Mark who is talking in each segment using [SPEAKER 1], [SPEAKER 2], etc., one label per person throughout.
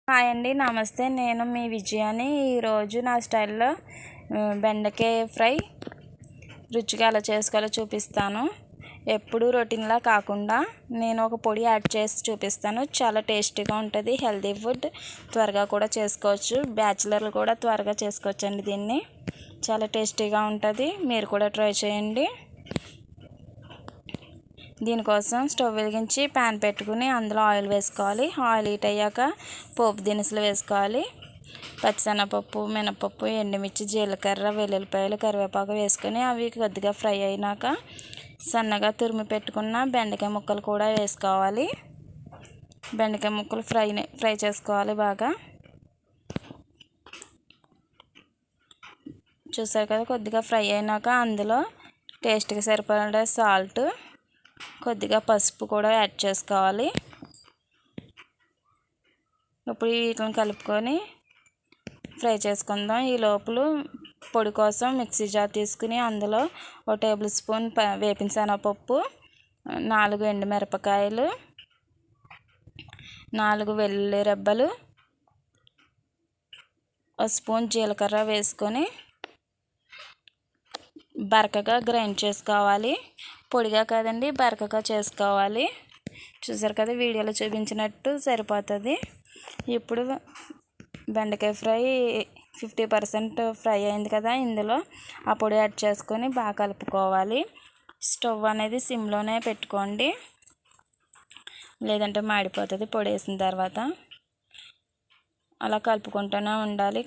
[SPEAKER 1] Hi అండి, నమస్తే. నేను మీ విజయాని. ఈరోజు నా స్టైల్లో బెండకాయ ఫ్రై రుచిగా ఎలా చేసుకోవాలో చూపిస్తాను. ఎప్పుడు రొటీన్లా కాకుండా నేను ఒక పొడి యాడ్ చేసి చూపిస్తాను. చాలా టేస్టీగా ఉంటుంది. హెల్తీ ఫుడ్, త్వరగా కూడా చేసుకోవచ్చు. బ్యాచిలర్లు కూడా త్వరగా చేసుకోవచ్చు అండి. దీన్ని చాలా టేస్టీగా ఉంటుంది. మీరు కూడా ట్రై చేయండి. దీనికోసం స్టవ్ వెలిగించి ప్యాన్ పెట్టుకుని అందులో ఆయిల్ వేసుకోవాలి. ఆయిల్ హీట్ అయ్యాక పోపు దినుసులు వేసుకోవాలి. పచ్చిశనగపప్పు, మినపప్పు, ఎండుమిర్చి, జీలకర్ర, వెల్లుల్లిపాయలు, కరివేపాకు వేసుకొని అవి కొద్దిగా ఫ్రై అయినాక సన్నగా తురిమి పెట్టుకున్న బెండకాయ ముక్కలు కూడా వేసుకోవాలి. బెండకాయ ముక్కలు ఫ్రై చేసుకోవాలి బాగా. చూసారు కదా, కొద్దిగా ఫ్రై అయినాక అందులో టేస్ట్కి సరిపడా సాల్ట్, కొద్దిగా పసుపు కూడా యాడ్ చేసుకోవాలి. ఇప్పుడు వీటిని కలుపుకొని ఫ్రై చేసుకుందాం. ఈ లోపల పొడి కోసం మిక్సీ జార్ తీసుకుని అందులో 1 టేబుల్ స్పూన్ వేపిన శనగపప్పు, 4 ఎండుమిరపకాయలు, 4 వెల్లుల్లి రెబ్బలు, 1 స్పూన్ జీలకర్ర వేసుకొని బరకగా గ్రైండ్ చేసుకోవాలి. పొడిగా కాదండి, బరకగా చేసుకోవాలి. చూసారు కదా, వీడియోలో చూపించినట్టు సరిపోతుంది. ఇప్పుడు బెండకాయ ఫ్రై 50% ఫ్రై అయింది కదా, ఇందులో ఆ పొడి యాడ్ చేసుకొని బాగా కలుపుకోవాలి. స్టవ్ అనేది సిమ్లోనే పెట్టుకోండి, లేదంటే మాడిపోతుంది పొడి వేసిన తర్వాత. అలా కలుపుకుంటూనే ఉండాలి.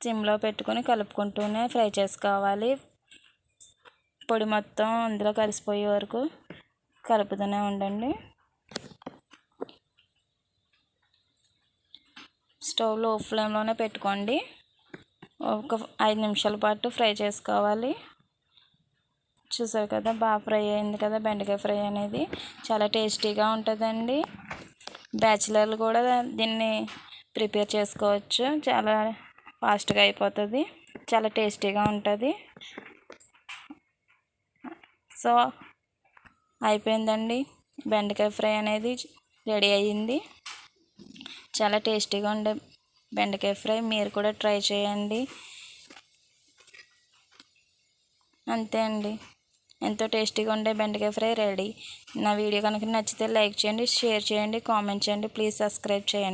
[SPEAKER 1] సిమ్లో పెట్టుకొని కలుపుకుంటూనే ఫ్రై చేసుకోవాలి. పొడి మొత్తం అందులో కలిసిపోయే వరకు కలుపుతూనే ఉండండి. స్టవ్ లో ఫ్లేమ్లోనే పెట్టుకోండి. ఒక 5 నిమిషాల పాటు ఫ్రై చేసుకోవాలి. చూసారు కదా, బాగా ఫ్రై అయింది కదా. బెండకాయ ఫ్రై అనేది చాలా టేస్టీగా ఉంటుందండి. బ్యాచిలర్లు కూడా దీన్ని ప్రిపేర్ చేసుకోవచ్చు. చాలా ఫాస్ట్గా అయిపోతుంది. చాలా టేస్టీగా ఉంటుంది. సో అయిపోయిందండి, బెండకాయ ఫ్రై అనేది రెడీ అయ్యింది. చాలా టేస్టీగా ఉండే బెండకాయ ఫ్రై మీరు కూడా ట్రై చేయండి. అంతే అండి, ఎంతో టేస్టీగా ఉండే బెండకాయ ఫ్రై రెడీ. నా వీడియో కనుక నచ్చితే లైక్ చేయండి, షేర్ చేయండి, కామెంట్ చేయండి. ప్లీజ్ సబ్స్క్రైబ్ చేయండి.